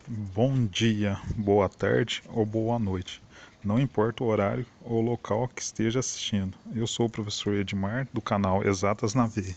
Bom dia, boa tarde ou boa noite. Não importa o horário ou local que esteja assistindo. Eu sou o professor Edmar, do canal Exatas na Veia.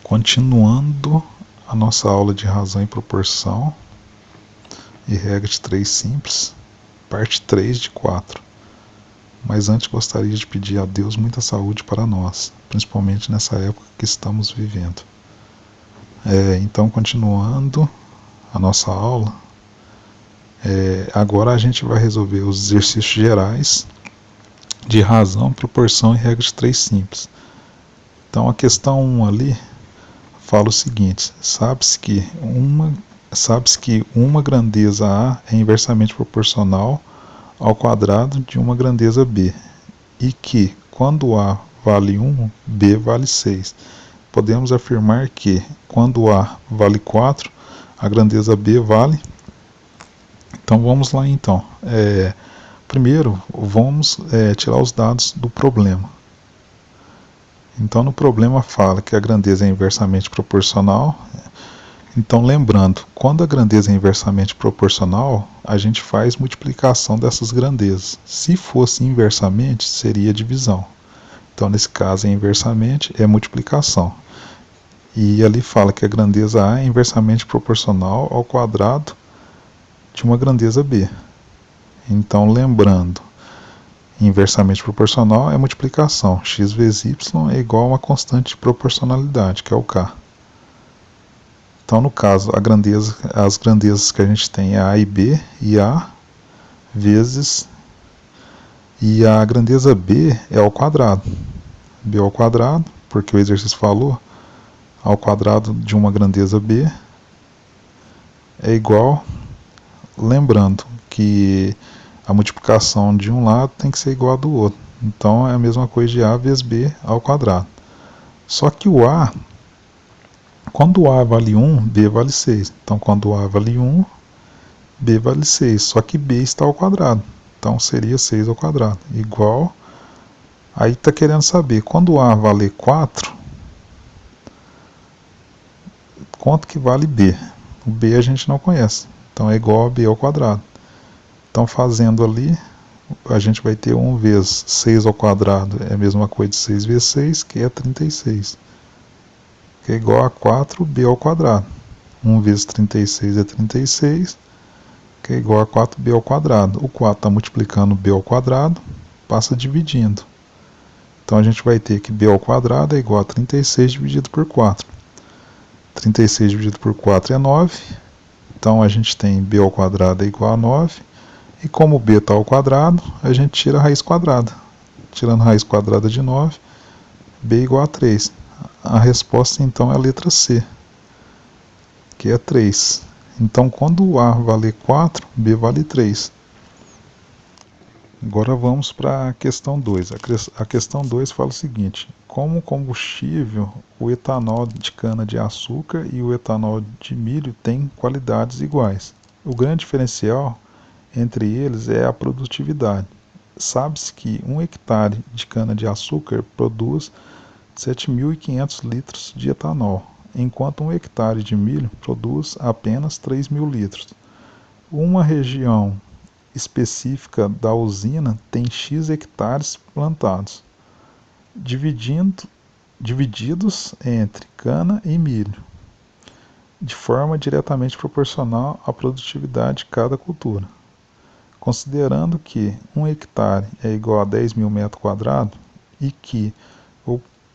Continuando a nossa aula de razão e proporção e regra de 3 simples, parte 3 de 4. Mas antes gostaria de pedir a Deus muita saúde para nós, principalmente nessa época que estamos vivendo. Então, continuando a nossa aula, agora a gente vai resolver os exercícios gerais de razão, proporção e regra de 3 simples. Então a questão 1 ali fala o seguinte: sabe-se que uma grandeza A é inversamente proporcional ao quadrado de uma grandeza B, e que, quando A vale 1, B vale 6. Podemos afirmar que, quando A vale 4, a grandeza B vale. Então vamos lá então. Primeiro vamos tirar os dados do problema. Então no problema fala que a grandeza é inversamente proporcional. Então lembrando, quando a grandeza é inversamente proporcional, a gente faz multiplicação dessas grandezas. Se fosse inversamente, seria divisão. Então nesse caso é inversamente, é multiplicação. E ali fala que a grandeza A é inversamente proporcional ao quadrado de uma grandeza B. Então lembrando, inversamente proporcional é multiplicação. X vezes y é igual a uma constante de proporcionalidade, que é o k. Então, no caso, as grandezas que a gente tem é A e B, e A vezes... E a grandeza B é ao quadrado. B ao quadrado, porque o exercício falou, ao quadrado de uma grandeza B é igual... Lembrando que a multiplicação de um lado tem que ser igual a do outro. Então é a mesma coisa de A vezes B ao quadrado. Só que o A, quando o A vale 1, B vale 6. Então quando o A vale 1, B vale 6. Só que B está ao quadrado. Então seria 6 ao quadrado. Igual. Aí está querendo saber, quando o A vale 4, quanto que vale B? O B a gente não conhece. Então é igual a B ao quadrado. Então fazendo ali, a gente vai ter 1 vezes 6 ao quadrado, é a mesma coisa de 6 vezes 6, que é 36. Que é igual a 4b ao quadrado. 1 vezes 36 é 36, que é igual a 4b ao quadrado. O 4 está multiplicando b ao quadrado, passa dividindo. Então a gente vai ter que b ao quadrado é igual a 36 dividido por 4. 36 dividido por 4 é 9. Então a gente tem b ao quadrado é igual a 9. E como b está ao quadrado, a gente tira a raiz quadrada. Tirando a raiz quadrada de 9, b é igual a 3. A resposta então é a letra C, que é 3. Então quando o A vale 4, B vale 3. Agora vamos para a questão 2. A questão 2 fala o seguinte: como combustível, o etanol de cana-de-açúcar e o etanol de milho têm qualidades iguais. O grande diferencial entre eles é a produtividade. Sabe-se que 1 hectare de cana-de-açúcar produz 7.500 litros de etanol, enquanto 1 hectare de milho produz apenas 3.000 litros. Uma região específica da usina tem X hectares plantados, divididos entre cana e milho, de forma diretamente proporcional à produtividade de cada cultura. Considerando que 1 hectare é igual a 10.000 metros quadrados e que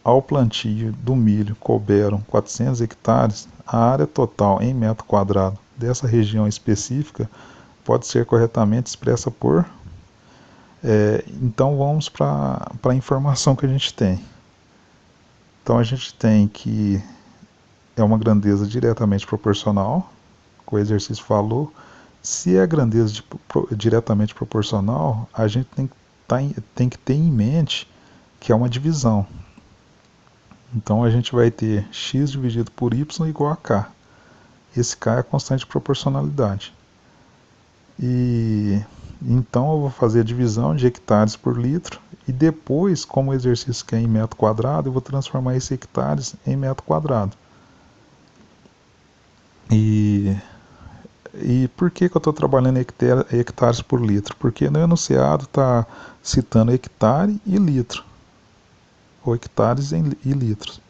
ao plantio do milho couberam 400 hectares, a área total em metro quadrado dessa região específica pode ser corretamente expressa por... Então vamos para a informação que a gente tem. Então a gente tem que é uma grandeza diretamente proporcional, que o exercício falou. Se é grandeza diretamente proporcional, a gente tem que ter em mente que é uma divisão. Então a gente vai ter x dividido por y igual a k. Esse k é a constante de proporcionalidade. E então eu vou fazer a divisão de hectares por litro e depois, como o exercício quer em metro quadrado, eu vou transformar esse hectares em metro quadrado. E por que eu estou trabalhando em hectares por litro? Porque no enunciado está citando hectare e litro, ou hectares e litros.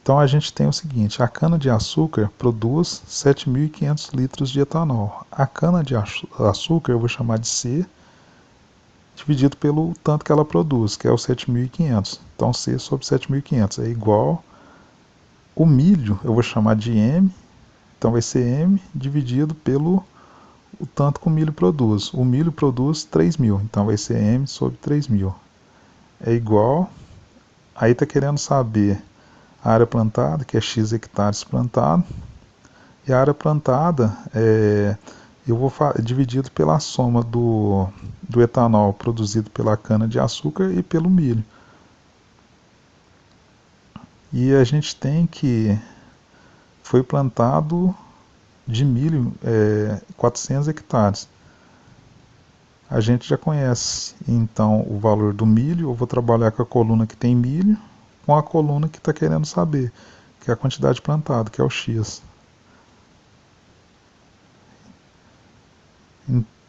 Então a gente tem o seguinte: a cana-de-açúcar produz 7.500 litros de etanol. A cana-de-açúcar eu vou chamar de C, dividido pelo tanto que ela produz, que é o 7.500. Então C sobre 7.500 é igual. O milho eu vou chamar de M, então vai ser M dividido pelo o tanto que o milho produz. O milho produz 3.000, então vai ser M sobre 3.000. É igual, aí está querendo saber a área plantada, que é X hectares plantado, e a área plantada eu vou dividido pela soma do etanol produzido pela cana-de-açúcar e pelo milho. E a gente tem que foi plantado de milho 400 hectares. A gente já conhece então o valor do milho. Eu vou trabalhar com a coluna que tem milho, com a coluna que está querendo saber, que é a quantidade plantada, que é o X.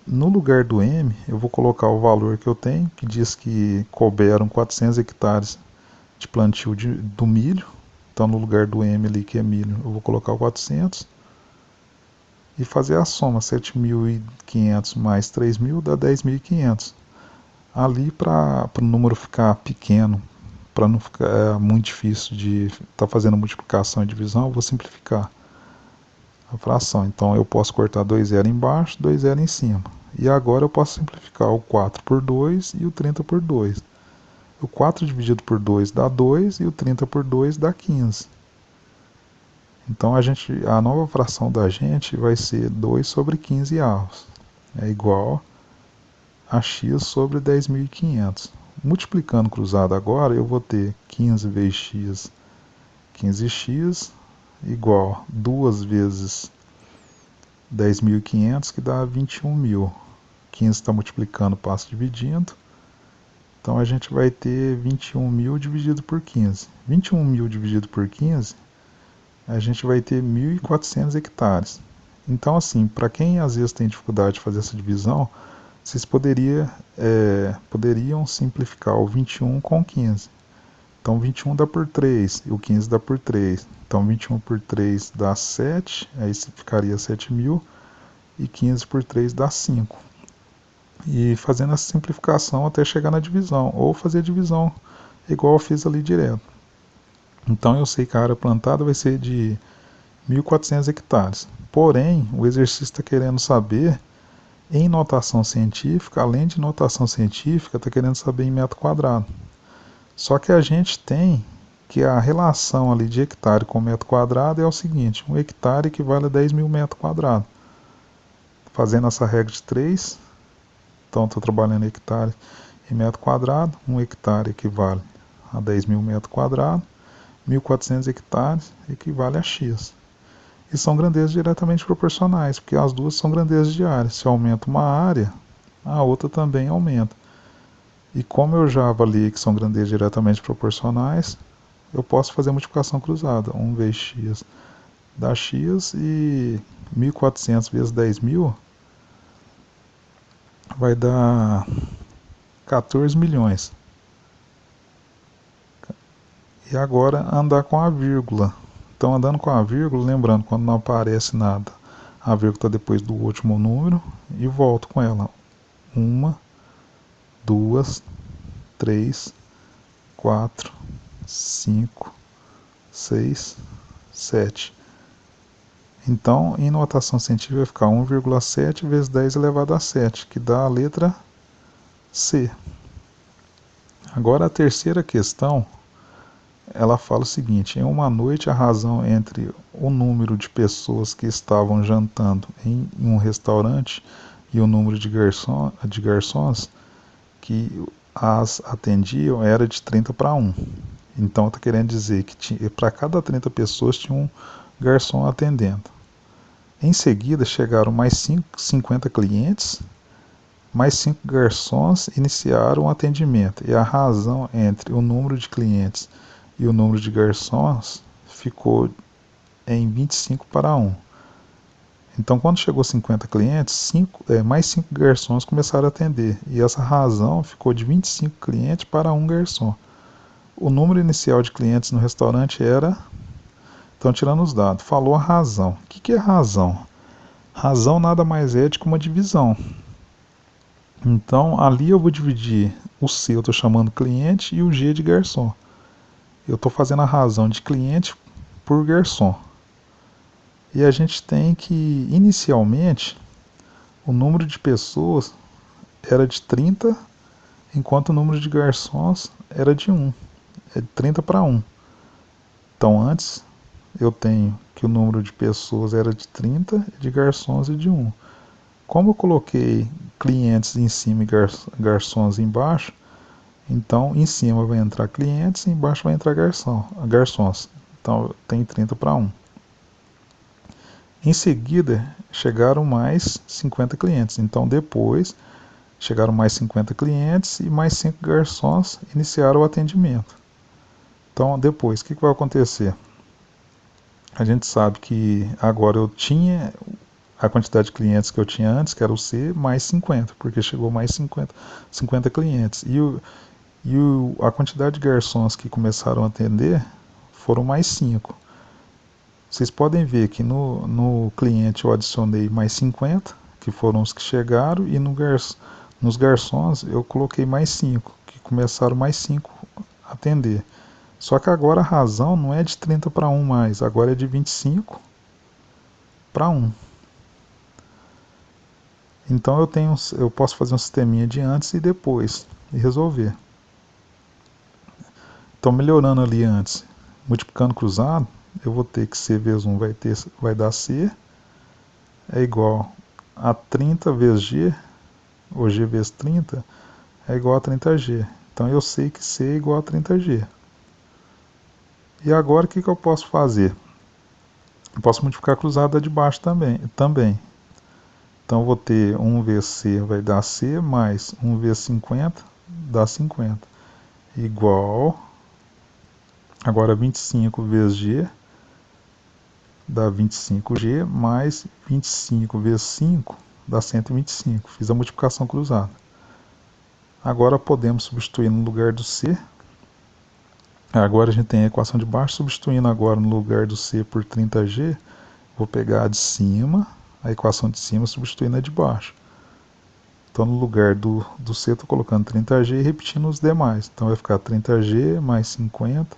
No lugar do M, eu vou colocar o valor que eu tenho, que diz que couberam 400 hectares de plantio do milho. Então, no lugar do M ali, que é milho, eu vou colocar o 400 e fazer a soma. 7.500 mais 3.000 dá 10.500. Ali, para o número ficar pequeno, para não ficar muito difícil de estar fazendo multiplicação e divisão, eu vou simplificar a fração. Então, eu posso cortar 2 zero embaixo, 2 zero em cima. E agora eu posso simplificar o 4 por 2 e o 30 por 2. O 4 dividido por 2 dá 2 e o 30 por 2 dá 15. Então a nova fração da gente vai ser 2 sobre 15 avos. É igual a x sobre 10.500. Multiplicando cruzado agora, eu vou ter 15 vezes x, 15x, igual 2 vezes 10.500, que dá 21.000. 15 está multiplicando, passa dividindo. Então a gente vai ter 21.000 dividido por 15. 21.000 dividido por 15, a gente vai ter 1.400 hectares. Então, assim, para quem às vezes tem dificuldade de fazer essa divisão, vocês poderiam simplificar o 21 com 15. Então, 21 dá por 3 e o 15 dá por 3. Então, 21 por 3 dá 7, aí ficaria 7.000, e 15 por 3 dá 5. E fazendo essa simplificação até chegar na divisão, ou fazer a divisão igual eu fiz ali direto. Então eu sei que a área plantada vai ser de 1.400 hectares. Porém, o exercício está querendo saber em notação científica, além de notação científica, está querendo saber em metro quadrado. Só que a gente tem que a relação ali de hectare com metro quadrado é o seguinte: um hectare equivale a 10.000 metros quadrados. Fazendo essa regra de 3, então estou trabalhando em hectare em metro quadrado, um hectare equivale a 10.000 metros quadrados, 1.400 hectares equivale a x. E são grandezas diretamente proporcionais, porque as duas são grandezas de área. Se aumenta uma área, a outra também aumenta. E como eu já avaliei que são grandezas diretamente proporcionais, eu posso fazer a multiplicação cruzada. 1 vezes x dá x, e 1.400 vezes 10.000 vai dar 14 milhões. E agora andar com a vírgula. Então, andando com a vírgula, lembrando, quando não aparece nada, a vírgula está depois do último número, e volto com ela. 1, 2, 3, 4, 5, 6, 7. Então, em notação científica, vai ficar 1,7 vezes 10 elevado a 7, que dá a letra C. Agora, a terceira questão, ela fala o seguinte: em uma noite, a razão entre o número de pessoas que estavam jantando em um restaurante e o número de garçons que as atendiam era de 30 para 1. Então está querendo dizer que para cada 30 pessoas tinha um garçom atendendo. Em seguida chegaram mais 50 clientes, mais 5 garçons iniciaram o atendimento, e a razão entre o número de clientes e o número de garçons ficou em 25 para 1. Então, quando chegou 50 clientes, mais 5 garçons começaram a atender. E essa razão ficou de 25 clientes para um garçom. O número inicial de clientes no restaurante era... Então, tirando os dados, falou a razão. O que é razão? Razão nada mais é do que uma divisão. Então, ali eu vou dividir o C, eu estou chamando cliente, e o G de garçom. Eu estou fazendo a razão de cliente por garçom. E a gente tem que, inicialmente, o número de pessoas era de 30, enquanto o número de garçons era de 1. É de 30 para 1. Então, antes, eu tenho que o número de pessoas era de 30 e de garçons é de 1. Como eu coloquei clientes em cima e garçons embaixo, então em cima vai entrar clientes e embaixo vai entrar garçons. Então tem 30 para 1. Em seguida chegaram mais 50 clientes. Então depois chegaram mais 50 clientes e mais 5 garçons iniciaram o atendimento. Então depois, o que vai acontecer? A gente sabe que agora eu tinha a quantidade de clientes que eu tinha antes, que era o C, mais 50, porque chegou mais 50 clientes. A quantidade de garçons que começaram a atender foram mais 5. Vocês podem ver que no cliente eu adicionei mais 50, que foram os que chegaram, e nos garçons eu coloquei mais 5, que começaram mais 5 a atender. Só que agora a razão não é de 30 para 1 mais, agora é de 25 para 1. Então eu posso fazer um sisteminha de antes e depois e resolver. Então melhorando ali antes, multiplicando cruzado, eu vou ter que C vezes 1 vai dar C, é igual a 30 vezes G, ou G vezes 30, é igual a 30G. Então eu sei que C é igual a 30G. E agora o que eu posso fazer? Eu posso multiplicar cruzada de baixo também. Então eu vou ter 1 vezes C vai dar C, mais 1 vezes 50 dá 50. Igual, agora 25 vezes G dá 25G, mais 25 vezes 5 dá 125. Fiz a multiplicação cruzada. Agora podemos substituir no lugar do C. Agora a gente tem a equação de baixo, substituindo agora no lugar do C por 30G, vou pegar a de cima, a equação de cima substituindo a de baixo. Então no lugar do C estou colocando 30G e repetindo os demais. Então vai ficar 30G mais 50,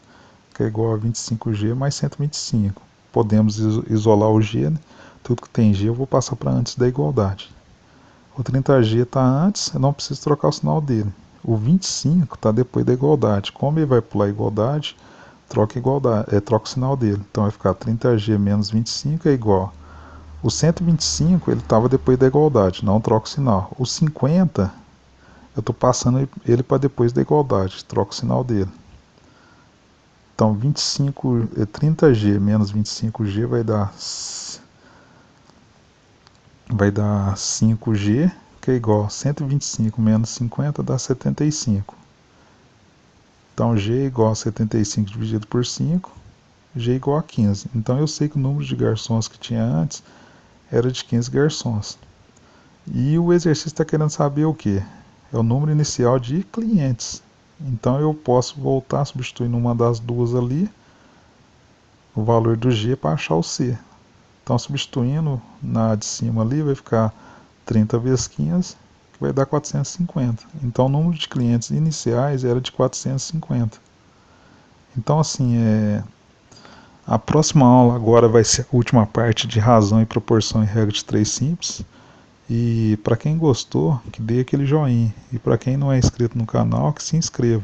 que é igual a 25G mais 125. Podemos isolar o G, né? Tudo que tem G eu vou passar para antes da igualdade. O 30G está antes, eu não preciso trocar o sinal dele. O 25 está depois da igualdade. Como ele vai pular a igualdade, troca o sinal dele. Então vai ficar 30G menos 25 é igual. O 125 ele estava depois da igualdade, não troca o sinal. O 50 eu estou passando ele para depois da igualdade, troca o sinal dele. Então 30G menos 25G vai dar 5G, que é igual a 125 menos 50 dá 75. Então G é igual a 75 dividido por 5, G é igual a 15. Então eu sei que o número de garçons que tinha antes era de 15 garçons. E o exercício está querendo saber o que? É o número inicial de clientes. Então eu posso voltar substituindo uma das duas ali, o valor do G para achar o C. Então substituindo na de cima ali vai ficar 30 vezes 15, que vai dar 450. Então o número de clientes iniciais era de 450. Então assim, a próxima aula agora vai ser a última parte de razão e proporção e regra de 3 simples. E para quem gostou, que dê aquele joinha. E para quem não é inscrito no canal, que se inscreva.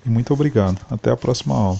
E muito obrigado. Até a próxima aula.